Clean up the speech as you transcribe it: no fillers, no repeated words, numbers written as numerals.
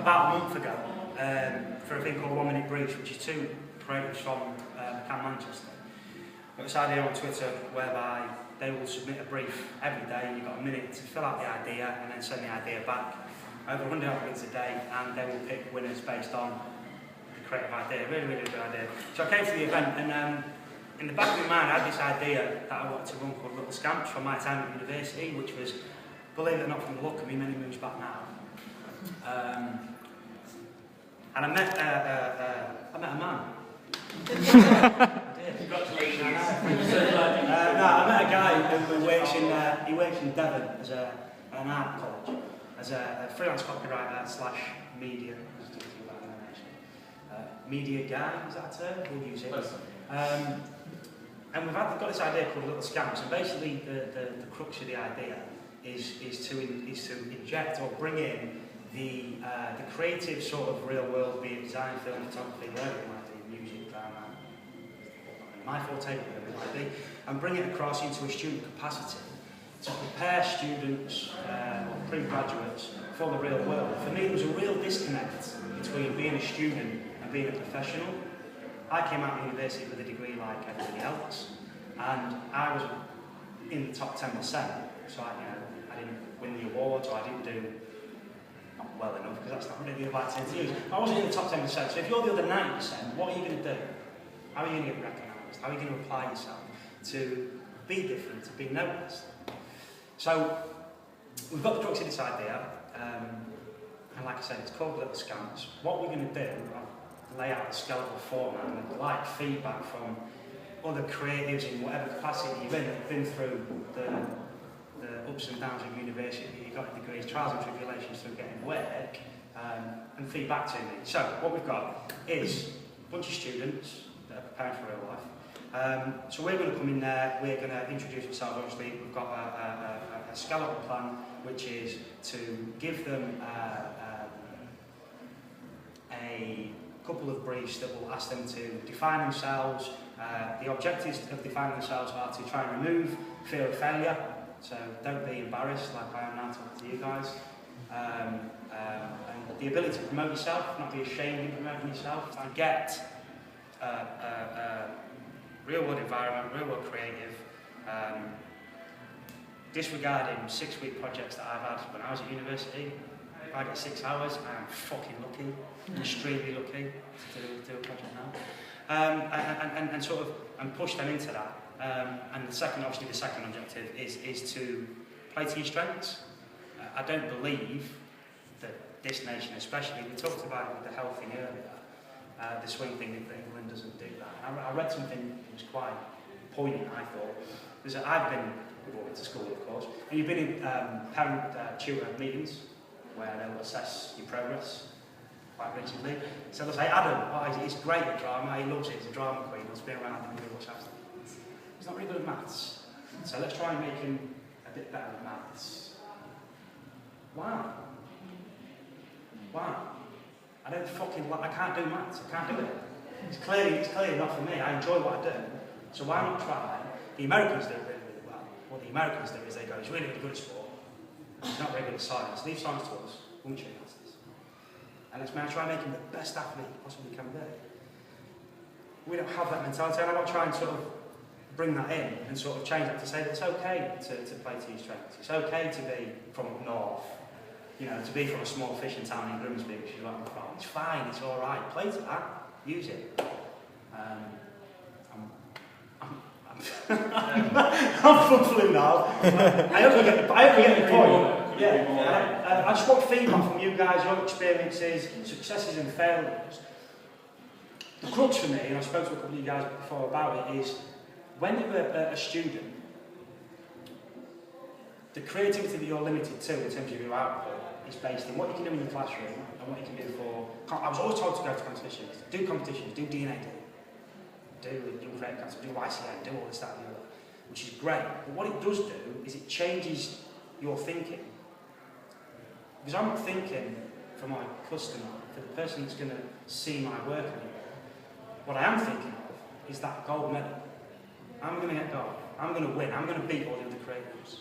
about a month ago for a thing called 1 Minute Briefs, which is two creatives from Manchester. Got this idea on Twitter whereby they will submit a brief every day, and you've got a minute to fill out the idea and then send the idea back. Over 100 applicants a day, and they will pick winners based on the creative idea. Really, really good idea. So I came to the event, and in the back of my mind I had this idea that I wanted to run called Little Scamps from my time at university, which was, believe it or not, from the look of me, many moons back now. And I met a man. Congratulations. I met a guy who works in Devon as an art college, as a freelance copywriter slash media. Media guy, is that a term? We'll use it. And we've got this idea called Little Scamps, and basically the crux of the idea is to inject or bring in the creative sort of real world, be it design, film, photography, whatever it might be, music, drama, my forte, whatever it might be, and bring it across into a student capacity to prepare students or pre-graduates for the real world. For me, there was a real disconnect between being a student and being a professional. I came out of university with a degree like everybody else, and I was in the top 10%, so I didn't win the awards, or I didn't do not well enough, because that's not really the right term to use. I wasn't in the top 10%, so if you're the other 90%, what are you going to do? How are you going to get recognised? How are you going to apply yourself to be different, to be noticed? So, we've got the crux of this idea, and like I said, it's called Little Scamps. What we're going to do, I'll lay out a skeletal format, and I'd like feedback from other creatives in whatever capacity you're in, that have been through the ups and downs of university, you've got degrees, trials and tribulations through getting work, and feedback to me. So, what we've got is a bunch of students that are preparing for real life. So we're going to come in there, we're going to introduce ourselves. Obviously, we've got a skeletal plan, which is to give them a couple of briefs that will ask them to define themselves. The objectives of defining themselves are to try and remove fear of failure, so don't be embarrassed like I am now talking to you guys. And the ability to promote yourself, not be ashamed in promoting yourself, to get real world environment, real world creative, disregarding 6-week projects that I've had when I was at university. If I get 6 hours, I am fucking lucky, extremely lucky to do a project now. And sort of push them into that. And the second objective is to play to your strengths. I don't believe that this nation, especially, we talked about the health thing earlier, the swing thing, that England doesn't do that. I read something that was quite poignant, I thought. Because I've been, we've all been to school, of course, and you've been in parent-tutor meetings where they'll assess your progress quite rigidly. So they'll say, Adam, he's great at drama, he loves it, he's a drama queen, he's been around and really much after. He's not really good at maths, so let's try and make him a bit better at maths. Why? I don't fucking I can't do maths, I can't do it. It's clearly not for me. I enjoy what I do, so why not try? The Americans do it really, really well. What the Americans do is they go, he's really, really good at sport, he's not very good at science. Leave science to us, we'll show you answers. And let's try and make him the best athlete he possibly can be. We don't have that mentality, and I want to try and sort of bring that in and sort of change that to say that it's okay to play to your strengths. It's okay to be from up north, to be from a small fishing town in Grimsby, which is where I'm from. It's fine, it's all right. Play to that, use it. I'm fumbling now. I hope you get the point. Yeah. I just want feedback from you guys, your experiences, successes and failures. The crux for me, and I spoke to a couple of you guys before about it, is when you're a student, the creativity that you're limited to in terms of your output is based in what you can do in the classroom and what you can do for... I was always told to go to competitions, do DNA do creative cancer, do YCN, do all this, that and the other, which is great. But what it does do is it changes your thinking. Because I'm not thinking for my customer, for the person that's going to see my work anymore. What I am thinking of is that gold medal. I'm going to get gold. I'm going to win. I'm going to beat all the other creatives.